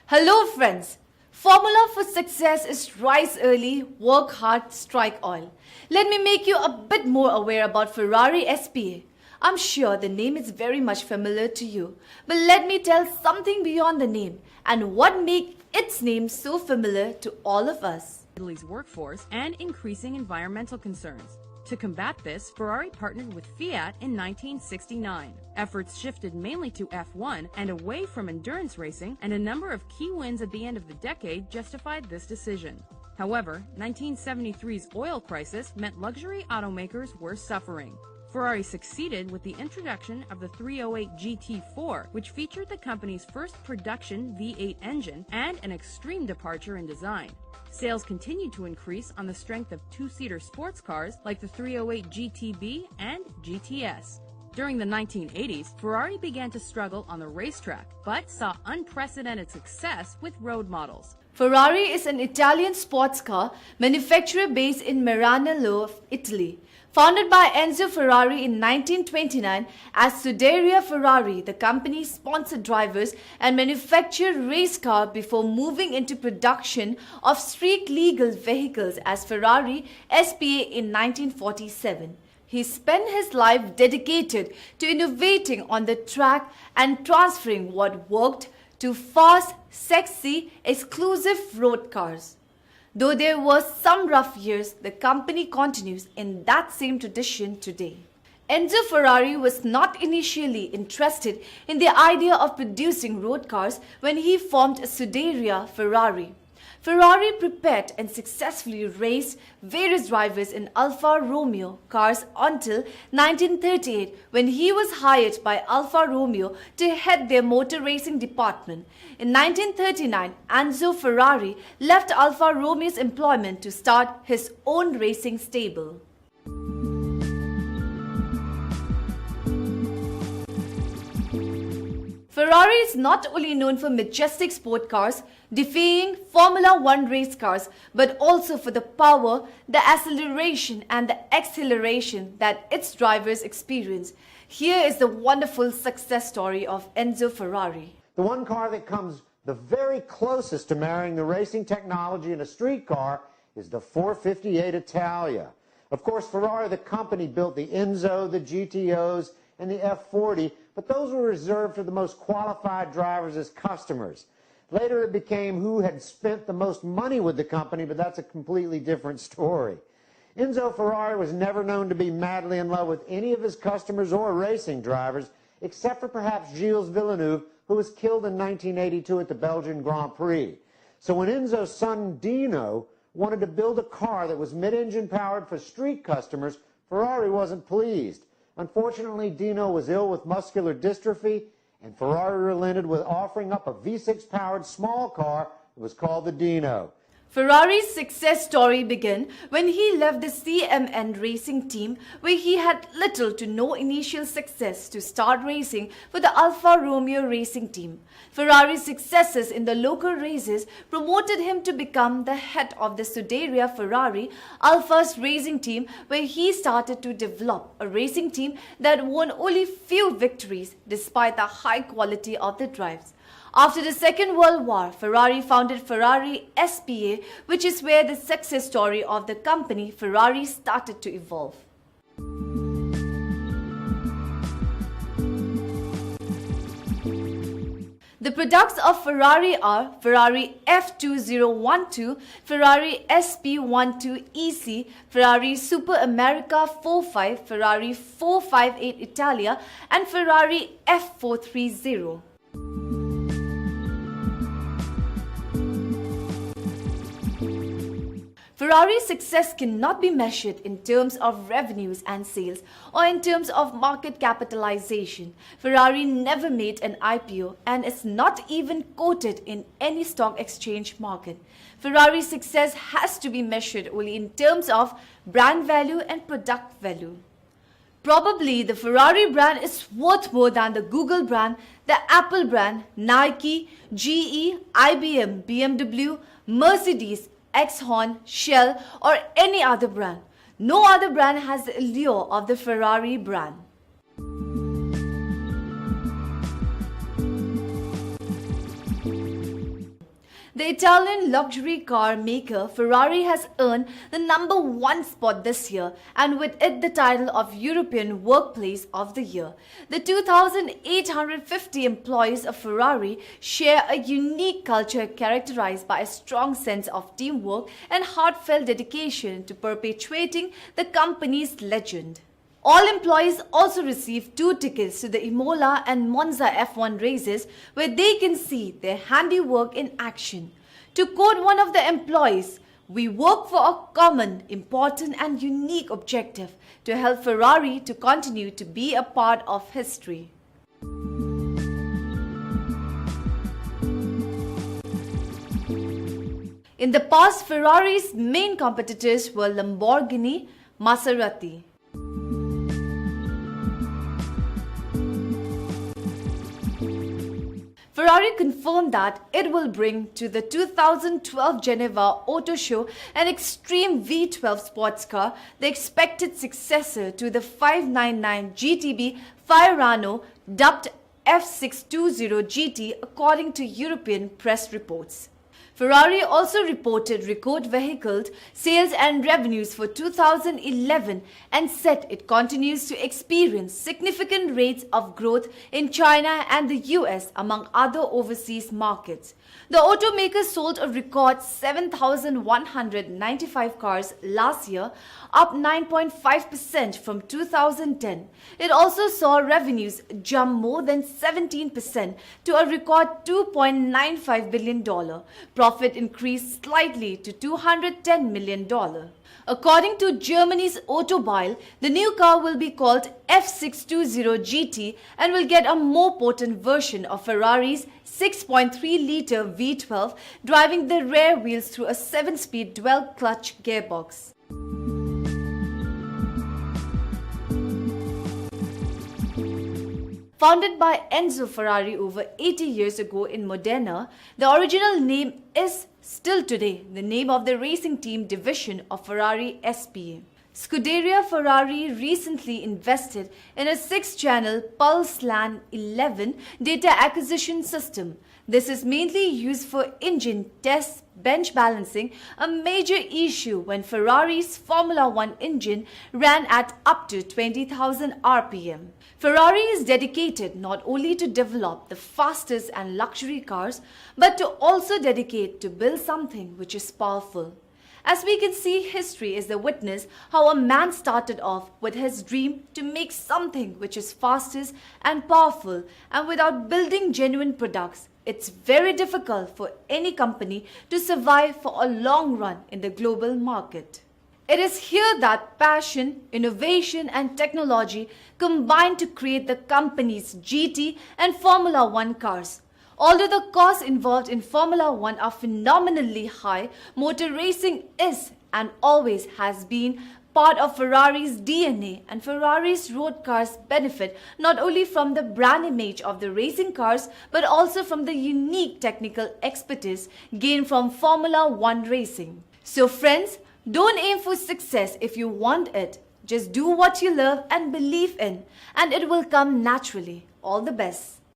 Hello friends! Formula for success is rise early, work hard, strike oil. Let me make you a bit more aware about Ferrari SPA. I'm sure the name is very much familiar to you, but let me tell something beyond the name and what makes its name so familiar to all of us. Italy's workforce and increasing environmental concerns. To combat this, Ferrari partnered with Fiat in 1969. Efforts shifted mainly to F1 and away from endurance racing, and a number of key wins at the end of the decade justified this decision. However, 1973's oil crisis meant luxury automakers were suffering. Ferrari succeeded with the introduction of the 308 GT4, which featured the company's first production V8 engine and an extreme departure in design. Sales continued to increase on the strength of two-seater sports cars like the 308 GTB and GTS. During the 1980s, Ferrari began to struggle on the racetrack, but saw unprecedented success with road models. Ferrari is an Italian sports car manufacturer based in Maranello, Italy. Founded by Enzo Ferrari in 1929 as Scuderia Ferrari, the company sponsored drivers and manufactured race cars before moving into production of street-legal vehicles as Ferrari SPA in 1947. He spent his life dedicated to innovating on the track and transferring what worked to fast, sexy, exclusive road cars. Though there were some rough years, the company continues in that same tradition today. Enzo Ferrari was not initially interested in the idea of producing road cars when he formed Scuderia Ferrari. Ferrari prepared and successfully raced various drivers in Alfa Romeo cars until 1938 when he was hired by Alfa Romeo to head their motor racing department. In 1939, Enzo Ferrari left Alfa Romeo's employment to start his own racing stable. Ferrari is not only known for majestic sport cars, defying Formula One race cars, but also for the power, the acceleration and the acceleration that its drivers experience. Here is the wonderful success story of Enzo Ferrari. The one car that comes the very closest to marrying the racing technology in a street car is the 458 Italia. Of course, Ferrari, the company, built the Enzo, the GTOs, and the F40, but those were reserved for the most qualified drivers as customers. Later it became who had spent the most money with the company, but that's a completely different story. Enzo Ferrari was never known to be madly in love with any of his customers or racing drivers, except for perhaps Gilles Villeneuve, who was killed in 1982 at the Belgian Grand Prix. So when Enzo's son Dino wanted to build a car that was mid-engine powered for street customers, Ferrari wasn't pleased. Unfortunately, Dino was ill with muscular dystrophy, and Ferrari relented with offering up a V6-powered small car that was called the Dino. Ferrari's success story began when he left the CMN racing team, where he had little to no initial success, to start racing for the Alfa Romeo racing team. Ferrari's successes in the local races promoted him to become the head of the Scuderia Ferrari, Alfa's racing team, where he started to develop a racing team that won only few victories despite the high quality of the drives. After the Second World War, Ferrari founded Ferrari SPA, which is where the success story of the company Ferrari started to evolve. The products of Ferrari are Ferrari F2012, Ferrari SP12EC, Ferrari Super America 45, Ferrari 458 Italia, and Ferrari F430. Ferrari's success cannot be measured in terms of revenues and sales or in terms of market capitalization. Ferrari never made an IPO and is not even quoted in any stock exchange market. Ferrari's success has to be measured only in terms of brand value and product value. Probably the Ferrari brand is worth more than the Google brand, the Apple brand, Nike, GE, IBM, BMW, Mercedes, Exxon, Shell, or any other brand. No other brand has the allure of the Ferrari brand. The Italian luxury car maker Ferrari has earned the number 1 spot this year, and with it the title of European Workplace of the Year. The 2,850 employees of Ferrari share a unique culture characterized by a strong sense of teamwork and heartfelt dedication to perpetuating the company's legend. All employees also receive 2 tickets to the Imola and Monza F1 races where they can see their handiwork in action. To quote one of the employees, "We work for a common, important and unique objective to help Ferrari to continue to be a part of history." In the past, Ferrari's main competitors were Lamborghini, Maserati. Ferrari confirmed that it will bring to the 2012 Geneva Auto Show an extreme V12 sports car, the expected successor to the 599 GTB Fiorano, dubbed F620 GT, according to European press reports. Ferrari also reported record vehicle sales and revenues for 2011 and said it continues to experience significant rates of growth in China and the US, among other overseas markets. The automaker sold a record 7,195 cars last year, up 9.5% from 2010. It also saw revenues jump more than 17% to a record $2.95 billion. Profit increased slightly to $210 million. According to Germany's Autobile, the new car will be called F620 GT and will get a more potent version of Ferrari's 6.3-litre V12, driving the rear wheels through a 7-speed dual-clutch gearbox. Founded by Enzo Ferrari over 80 years ago in Modena, the original name is still today the name of the racing team division of Ferrari SPA. Scuderia Ferrari recently invested in a 6-channel Pulse-LAN 11 data acquisition system. This is mainly used for engine tests, bench balancing, a major issue when Ferrari's Formula One engine ran at up to 20,000 RPM. Ferrari is dedicated not only to develop the fastest and luxury cars, but to also dedicate to build something which is powerful. As we can see, history is the witness how a man started off with his dream to make something which is fastest and powerful, and without building genuine products, it's very difficult for any company to survive for a long run in the global market. It is here that passion, innovation and technology combine to create the company's GT and Formula One cars. Although the costs involved in Formula One are phenomenally high, motor racing is and always has been part of Ferrari's DNA, and Ferrari's road cars benefit not only from the brand image of the racing cars but also from the unique technical expertise gained from Formula One racing. So friends, don't aim for success if you want it. Just do what you love and believe in, and it will come naturally. All the best.